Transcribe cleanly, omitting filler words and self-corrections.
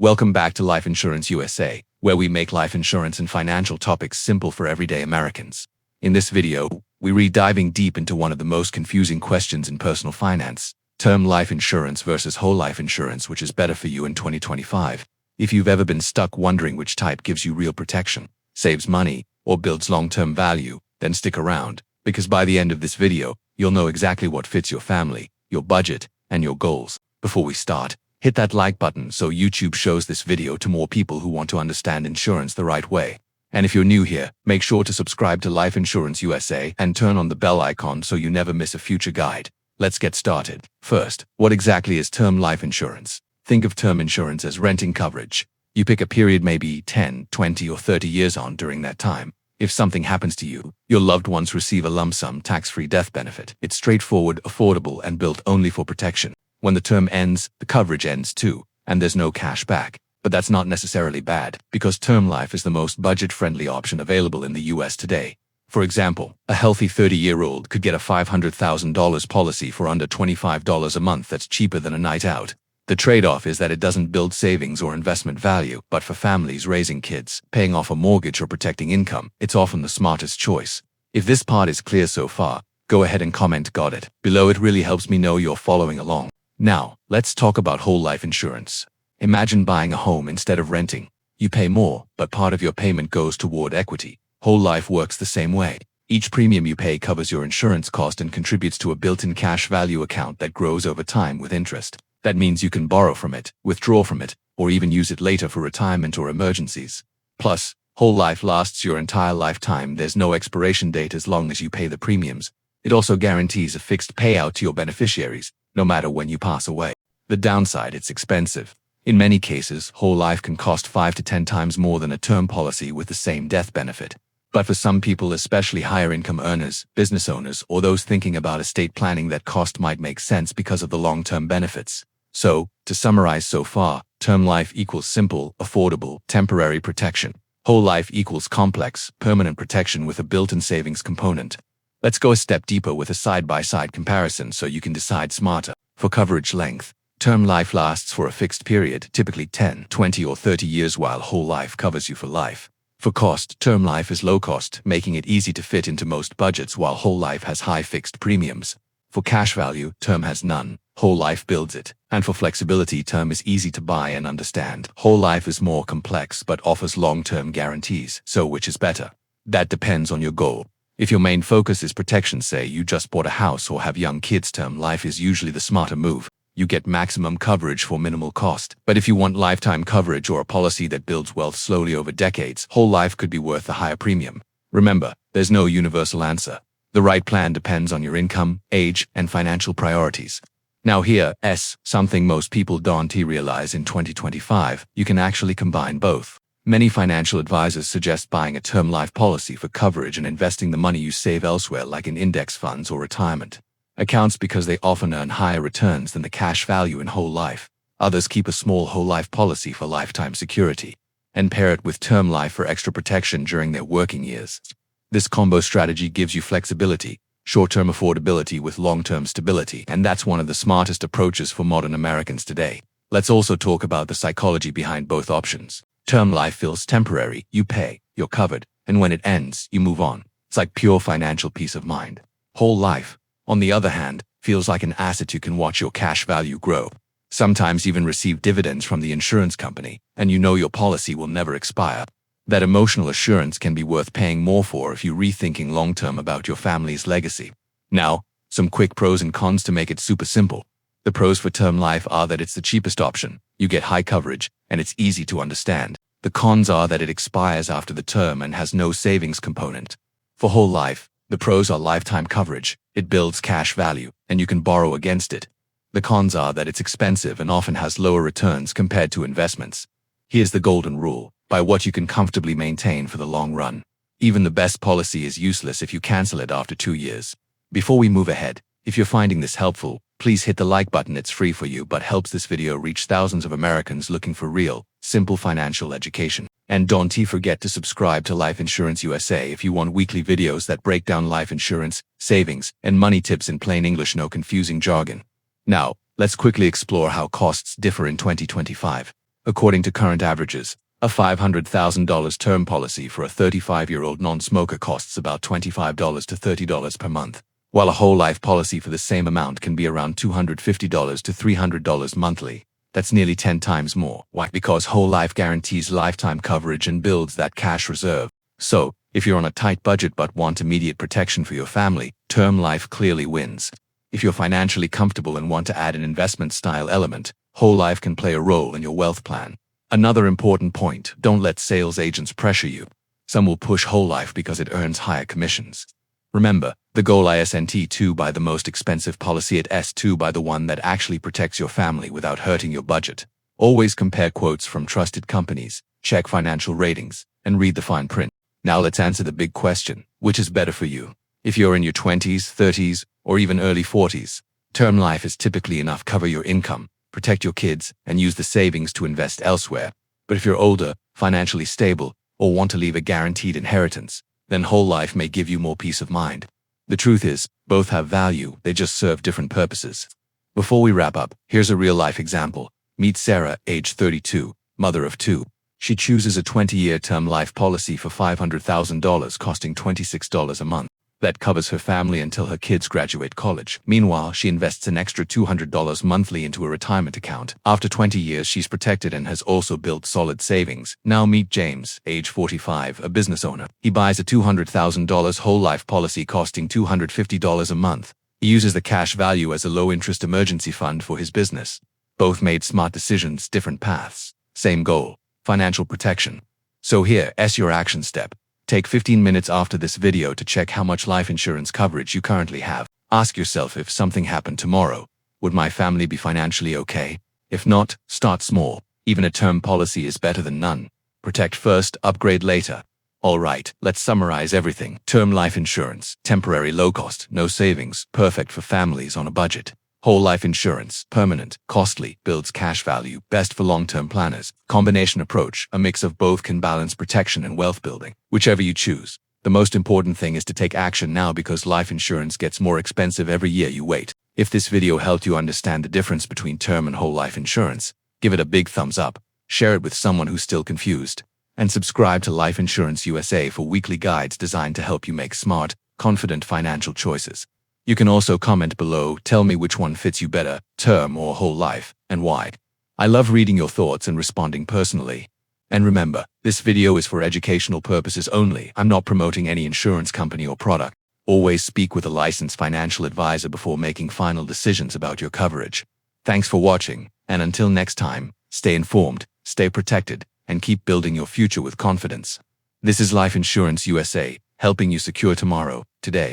Welcome back to Life Insurance USA, where we make life insurance and financial topics simple for everyday Americans. In this video, we're diving deep into one of the most confusing questions in personal finance: term life insurance versus whole life insurance, which is better for you in 2025. If you've ever been stuck wondering which type gives you real protection, saves money, or builds long-term value, then stick around, because by the end of this video, you'll know exactly what fits your family, your budget, and your goals. Before we start, hit that like button so YouTube shows this video to more people who want to understand insurance the right way. And if you're new here, make sure to subscribe to Life Insurance USA and turn on the bell icon so you never miss a future guide. Let's get started. First, what exactly is term life insurance? Think of term insurance as renting coverage. You pick a period, maybe 10, 20, or 30 years on. During that time, if something happens to you, your loved ones receive a lump sum tax-free death benefit. It's straightforward, affordable, and built only for protection. When the term ends, the coverage ends too, and there's no cash back. But that's not necessarily bad, because term life is the most budget-friendly option available in the US today. For example, a healthy 30-year-old could get a $500,000 policy for under $25 a month. That's cheaper than a night out. The trade-off is that it doesn't build savings or investment value, but for families raising kids, paying off a mortgage, or protecting income, it's often the smartest choice. If this part is clear so far, go ahead and comment "Got it" below. It really helps me know you're following along. Now, let's talk about whole life insurance. Imagine buying a home instead of renting. You pay more, but part of your payment goes toward equity. Whole life works the same way. Each premium you pay covers your insurance cost and contributes to a built-in cash value account that grows over time with interest. That means you can borrow from it, withdraw from it, or even use it later for retirement or emergencies. Plus, whole life lasts your entire lifetime. There's no expiration date as long as you pay the premiums. It also guarantees a fixed payout to your beneficiaries, no matter when you pass away. The downside: it's expensive. In many cases, whole life can cost 5 to 10 times more than a term policy with the same death benefit. But for some people, especially higher income earners, business owners, or those thinking about estate planning, that cost might make sense because of the long-term benefits. So, to summarize so far, term life equals simple, affordable, temporary protection. Whole life equals complex, permanent protection with a built-in savings component. Let's go a step deeper with a side-by-side comparison so you can decide smarter. For coverage length, term life lasts for a fixed period, typically 10, 20, or 30 years, while whole life covers you for life. For cost, term life is low cost, making it easy to fit into most budgets, while whole life has high fixed premiums. For cash value, term has none. Whole life builds it. And for flexibility, term is easy to buy and understand. Whole life is more complex but offers long-term guarantees. So which is better? That depends on your goal. If your main focus is protection, say you just bought a house or have young kids, term life is usually the smarter move. You get maximum coverage for minimal cost. But if you want lifetime coverage or a policy that builds wealth slowly over decades, whole life could be worth a higher premium. Remember, there's no universal answer. The right plan depends on your income, age, and financial priorities. Now here's something most people don't realize: in 2025, you can actually combine both. Many financial advisors suggest buying a term life policy for coverage and investing the money you save elsewhere, like in index funds or retirement accounts, because they often earn higher returns than the cash value in whole life. Others keep a small whole life policy for lifetime security and pair it with term life for extra protection during their working years. This combo strategy gives you flexibility, short-term affordability with long-term stability, and that's one of the smartest approaches for modern Americans today. Let's also talk about the psychology behind both options. Term life feels temporary. You pay, you're covered, and when it ends, you move on. It's like pure financial peace of mind. Whole life, on the other hand, feels like an asset. You can watch your cash value grow, sometimes even receive dividends from the insurance company, and you know your policy will never expire. That emotional assurance can be worth paying more for if you're rethinking long-term about your family's legacy. Now, some quick pros and cons to make it super simple. The pros for term life are that it's the cheapest option, you get high coverage, and it's easy to understand. The cons are that it expires after the term and has no savings component. For whole life, the pros are lifetime coverage, it builds cash value, and you can borrow against it. The cons are that it's expensive and often has lower returns compared to investments. Here's the golden rule: buy what you can comfortably maintain for the long run. Even the best policy is useless if you cancel it after 2 years. Before we move ahead, if you're finding this helpful, please hit the like button. It's free for you, but helps this video reach thousands of Americans looking for real, simple financial education. And don't forget to subscribe to Life Insurance USA if you want weekly videos that break down life insurance, savings, and money tips in plain English, no confusing jargon. Now, let's quickly explore how costs differ in 2025. According to current averages, a $500,000 term policy for a 35-year-old non-smoker costs about $25 to $30 per month, while a whole life policy for the same amount can be around $250 to $300 monthly. That's nearly 10 times more. Why? Because whole life guarantees lifetime coverage and builds that cash reserve. So, if you're on a tight budget but want immediate protection for your family, term life clearly wins. If you're financially comfortable and want to add an investment-style element, whole life can play a role in your wealth plan. Another important point, don't let sales agents pressure you. Some will push whole life because it earns higher commissions. Remember, the goal isn't to buy the most expensive policy, it's to buy the one that actually protects your family without hurting your budget. Always compare quotes from trusted companies, check financial ratings, and read the fine print. Now let's answer the big question, which is better for you? If you're in your 20s, 30s, or even early 40s, term life is typically enough to cover your income, protect your kids, and use the savings to invest elsewhere. But if you're older, financially stable, or want to leave a guaranteed inheritance, then whole life may give you more peace of mind. The truth is, both have value, they just serve different purposes. Before we wrap up, here's a real-life example. Meet Sarah, age 32, mother of two. She chooses a 20-year term life policy for $500,000 costing $26 a month. That covers her family until her kids graduate college. Meanwhile, she invests an extra $200 monthly into a retirement account. After 20 years, she's protected and has also built solid savings. Now meet James, age 45, a business owner. He buys a $200,000 whole life policy costing $250 a month. He uses the cash value as a low-interest emergency fund for his business. Both made smart decisions, different paths. Same goal, financial protection. So here's your action step. Take 15 minutes after this video to check how much life insurance coverage you currently have. Ask yourself, if something happened tomorrow, would my family be financially okay? If not, start small. Even a term policy is better than none. Protect first, upgrade later. Alright, let's summarize everything. Term life insurance, temporary, low cost, no savings, perfect for families on a budget. Whole life insurance, permanent, costly, builds cash value, best for long-term planners. Combination approach, a mix of both can balance protection and wealth building. Whichever you choose. The most important thing is to take action now, because life insurance gets more expensive every year you wait. If this video helped you understand the difference between term and whole life insurance, give it a big thumbs up, share it with someone who's still confused, and subscribe to Life Insurance USA for weekly guides designed to help you make smart, confident financial choices. You can also comment below, tell me which one fits you better, term or whole life, and why. I love reading your thoughts and responding personally. And remember, this video is for educational purposes only. I'm not promoting any insurance company or product. Always speak with a licensed financial advisor before making final decisions about your coverage. Thanks for watching, and until next time, stay informed, stay protected, and keep building your future with confidence. This is Life Insurance USA, helping you secure tomorrow, today.